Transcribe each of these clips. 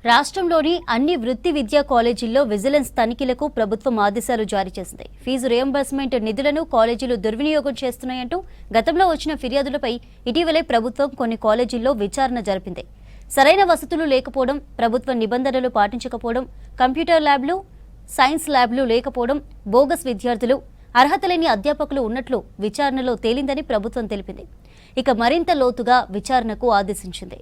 రాష్ట్రంలోని అన్ని వృత్తి విద్యా కాలేజీల్లో విజిలెన్స్ తనిఖీలకు ప్రభుత్వం ఆదేశాలు జారీ చేసింది. ఫీజు రియంబర్స్మెంట్ నిధులను కాలేజీలు దుర్వినియోగం చేస్తున్నాయంటూ గతంలో వచ్చిన ఫిర్యాదులపై ఇటీవలే ప్రభుత్వం కొన్ని కాలేజీల్లో విచారణ జరిపింది. సరైన వసతులు లేకపోవడం, ప్రభుత్వ నిబంధనలు పాటించకపోవడం, కంప్యూటర్ ల్యాబ్లు, సైన్స్ ల్యాబ్లు లేకపోవడం, బోగస్ విద్యార్థులు, అర్హత లేని అధ్యాపకులు ఉన్నట్లు విచారణలో తేలిందని ప్రభుత్వం తెలిపింది. ఇక మరింత లోతుగా విచారణకు ఆదేశించింది.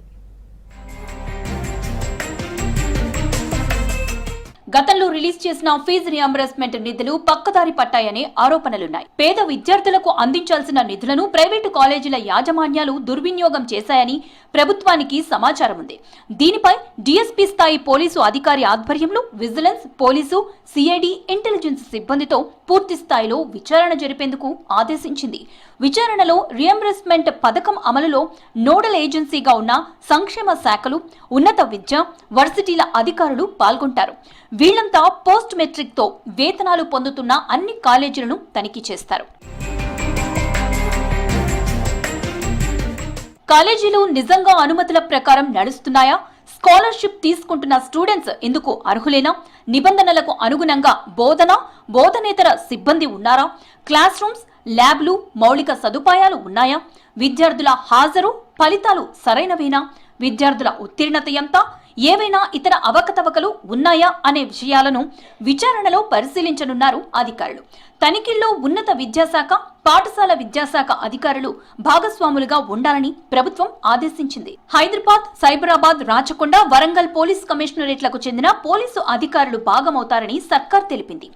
గతంలో రిలీజ్ చేసిన ఫీజు రియంబర్స్మెంట్ నిధులు పక్కదారి పట్టాయనే ఆరోపణలున్నాయి. పేద విద్యార్థులకు అందించాల్సిన నిధులను ప్రైవేటు కాలేజీల యాజమాన్యాలు దుర్వినియోగం చేశాయని ప్రభుత్వానికి సమాచారం ఉంది. దీనిపై డీఎస్పీ స్థాయి పోలీసు అధికారి ఆధ్వర్యంలో విజిలెన్స్, పోలీసు, సిఐడి, ఇంటెలిజెన్స్ సిబ్బందితో పూర్తి స్థాయిలో విచారణ జరిపేందుకు ఆదేశించింది. విచారణలో రియంబర్స్మెంట్ పథకం అమలులో నోడల్ ఏజెన్సీగా ఉన్న సంక్షేమ శాఖలు, ఉన్నత విద్య, వర్సిటీల అధికారులు పాల్గొంటారు. వీళ్లంతా పోస్ట్ మెట్రిక్ తో వేతనాలు పొందుతున్న అన్ని కాలేజీలను తనిఖీ చేస్తారు. కాలేజీలు నిజంగా అనుమతుల ప్రకారం నడుస్తున్నాయా? స్కాలర్షిప్ తీసుకుంటున్న స్టూడెంట్స్ ఇందుకు అర్హులేనా? నిబంధనలకు అనుగుణంగా బోధనేతర సిబ్బంది ఉన్నారా? క్లాస్ రూమ్స్, ల్యాబ్లు, మౌలిక సదుపాయాలు ఉన్నాయా? విద్యార్థుల హాజరు, ఫలితాలు సరైనవేనా? విద్యార్థుల ఉత్తీర్ణత ఎంత? ఏవైనా ఇతర అవకతవకలు ఉన్నాయా అనే విషయాలను విచారణలో పరిశీలించనున్నారు అధికారులు. తనిఖీల్లో ఉన్నత విద్యాశాఖ, పాఠశాల విద్యాశాఖ అధికారులు భాగస్వాములుగా ఉండాలని ప్రభుత్వం ఆదేశించింది. హైదరాబాద్, సైబరాబాద్, రాచకొండ, వరంగల్ పోలీస్ కమిషనరేట్లకు చెందిన పోలీసు అధికారులు భాగమవుతారని సర్కార్ తెలిపింది.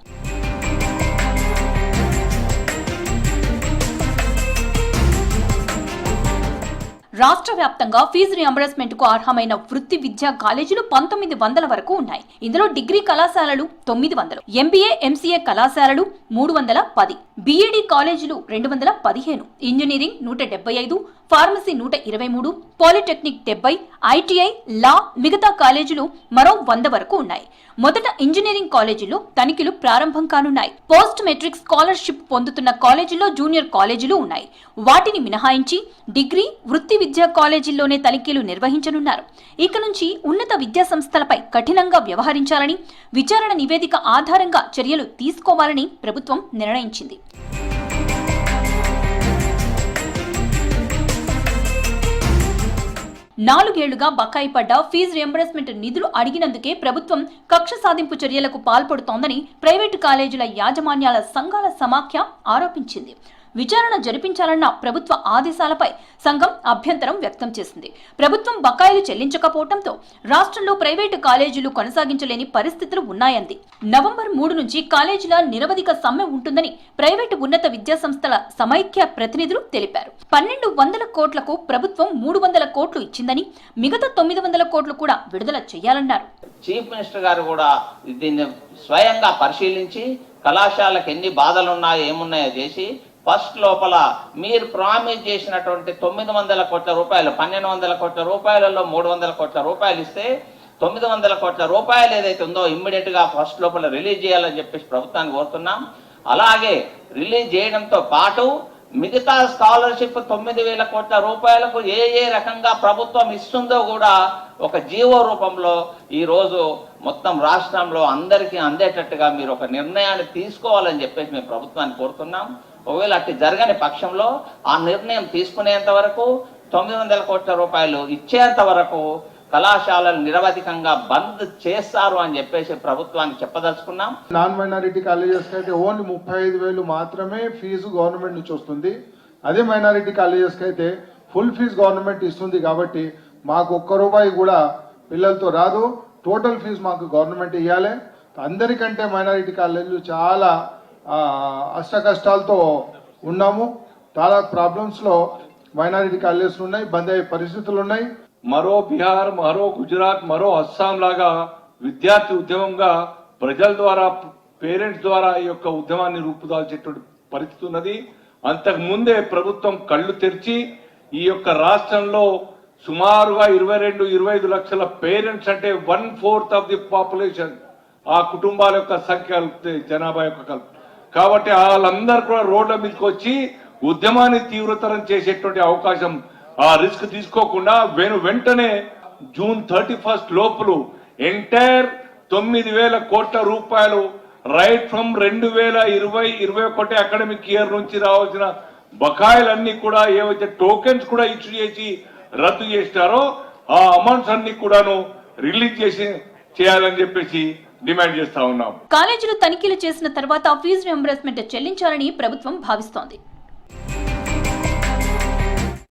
రాష్ట్ర వ్యాప్తంగా ఫీజు రియంబర్స్మెంట్ కు అర్హమైన వృత్తి విద్యా కాలేజీలు 1900 వరకు ఉన్నాయి. ఇందులో డిగ్రీ కళాశాలలు 900, ఎంబీఏ, ఎంసీఏ కళాశాలలు 310, బీఈడీ కాలేజీలు 215, ఇంజనీరింగ్ 175, ఫార్మసీ 123, పాలిటెక్నిక్ 70, ఐటీఐ, లా, మిగతా కాలేజీలు మరో 100 వరకు ఉన్నాయి. మొదట ఇంజనీరింగ్ కాలేజీలో తనిఖీలు ప్రారంభం కానున్నాయి. పోస్ట్ మెట్రిక్ స్కాలర్షిప్ పొందుతున్న కాలేజీల్లో జూనియర్ కాలేజీలు ఉన్నాయి. వాటిని మినహాయించి డిగ్రీ, వృత్తి విద్యా కాలేజీల్లోనే తనిఖీలు నిర్వహించనున్నారు. ఇక నుంచి ఉన్నత విద్యా సంస్థలపై కఠినంగా వ్యవహరించాలని, విచారణ నివేదిక ఆధారంగా చర్యలు తీసుకోవాలని ప్రభుత్వం నిర్ణయించింది. నాలుగేళ్లుగా బకాయి పడ్డ ఫీజు రియంబర్స్మెంట్ నిధులు అడిగినందుకే ప్రభుత్వం కక్ష సాధింపు చర్యలకు పాల్పడుతోందని ప్రైవేటు కాలేజీల యాజమాన్యాల సంఘాల సమాఖ్య ఆరోపించింది. విచారణ జరిపించాలన్న ప్రభుత్వ ఆదేశాలపై సంఘం అభ్యంతరం వ్యక్తం చేసింది. ప్రభుత్వం బకాయిలు చెల్లించకపోవడంతో రాష్ట్రంలో ప్రైవేటు కాలేజీలు కొనసాగించలేని పరిస్థితులు ఉన్నాయంది. నవంబర్ 3 నుంచి కాలేజీల నిరవధిక సమ్మె ఉంటుందని ప్రైవేటు ఉన్నత విద్యాసంస్థల సమైక్య ప్రతినిధులు తెలిపారు. 1200 కోట్లకు ప్రభుత్వం 300 కోట్లు ఇచ్చిందని, మిగతా 900 కోట్లు కూడా విడుదల చేయాలన్నారు. చీఫ్ మినిస్టర్ గారు కూడా దీన్ని స్వయంగా పరిశీలించి కళాశాలకు ఎన్ని బాధలు ఉన్నాయో ఏమున్నాయో చేసి ఫస్ట్ లోపల మీరు ప్రామిస్ చేసినటువంటి 900 కోట్ల రూపాయలు, 1200 కోట్ల రూపాయలలో 300 కోట్ల రూపాయలు ఇస్తే 900 కోట్ల రూపాయలు ఏదైతే ఉందో ఇమ్మీడియట్ గా ఫస్ట్ లోపల రిలీజ్ చేయాలని చెప్పేసి ప్రభుత్వాన్ని కోరుతున్నాం. అలాగే రిలీజ్ చేయడంతో పాటు మిగతా స్కాలర్షిప్ 9,000 కోట్ల రూపాయలకు ఏ రకంగా ప్రభుత్వం ఇస్తుందో కూడా ఒక జీవో రూపంలో ఈ రోజు మొత్తం రాష్ట్రంలో అందరికీ అందేటట్టుగా మీరు ఒక నిర్ణయాన్ని తీసుకోవాలని చెప్పేసి మేము ప్రభుత్వాన్ని కోరుతున్నాం. ఒకవేళ అట్టి జరగని పక్షంలో ఆ నిర్ణయం తీసుకునేంత వరకు 900 కోట్ల రూపాయలు ఇచ్చేంత వరకు కళాశాలలు నిరవధికంగా బంద్ చేస్తారు అని చెప్పేసి ప్రభుత్వానికి చెప్పదలుచుకున్నాం. నాన్ మైనారిటీ కాలేజెస్ అయితే ఓన్లీ 35,000 మాత్రమే ఫీజు గవర్నమెంట్ నుంచి వస్తుంది. అదే మైనారిటీ కాలేజెస్కి అయితే ఫుల్ ఫీజు గవర్నమెంట్ ఇస్తుంది. కాబట్టి మాకు ₹1 కూడా పిల్లలతో రాదు. టోటల్ ఫీజు మాకు గవర్నమెంట్ ఇవ్వాలి. అందరికంటే మైనారిటీ కాలేజీలు చాలా అష్టకష్టాలతో ఉన్నాము. చాలా ప్రాబ్లమ్స్లో మైనారిటీ కాలేజెస్ ఉన్నాయి, బంద్ అయ్యే పరిస్థితులు ఉన్నాయి. మరో బీహార్, మరో గుజరాత్, మరో అస్సాం లాగా విద్యార్థి ఉద్యమంగా ప్రజల ద్వారా, పేరెంట్స్ ద్వారా ఈ యొక్క ఉద్యమాన్ని రూపుదాల్చేటువంటి పరిస్థితి ఉన్నది. అంతకు ముందే ప్రభుత్వం కళ్ళు తెరిచి ఈ యొక్క రాష్ట్రంలో సుమారుగా 22-25 లక్షల పేరెంట్స్ అంటే 1/4 ఆఫ్ ది పాపులేషన్, ఆ కుటుంబాల యొక్క సంఖ్య జనాభా యొక్క కాబట్టి వాళ్ళందరూ కూడా రోడ్ల మీదకి వచ్చి ఉద్యమాన్ని తీవ్రతరం చేసేటువంటి అవకాశం, ఆ రిస్క్ తీసుకోకుండా వెంటనే జూన్ 31 లోపల ఎంటైర్ 9,000 కోట్ల రూపాయలు రైట్ ఫ్రమ్ 2020-21 అకాడమిక్ ఇయర్ నుంచి రావాల్సిన బకాయిలన్నీ కూడా ఏవైతే టోకెన్స్ కూడా ఇష్యూ చేసి రద్దు చేస్తారో ఆ అమౌంట్స్ అన్ని కూడాను రిలీజ్ చేయాలని చెప్పేసి డిమాండ్ చేస్తా ఉన్నాం. కాలేజీలు తనిఖీలు చేసిన తర్వాత ఫీజు రియంబర్స్మెంట్ చెల్లించాలని ప్రభుత్వం భావిస్తోంది.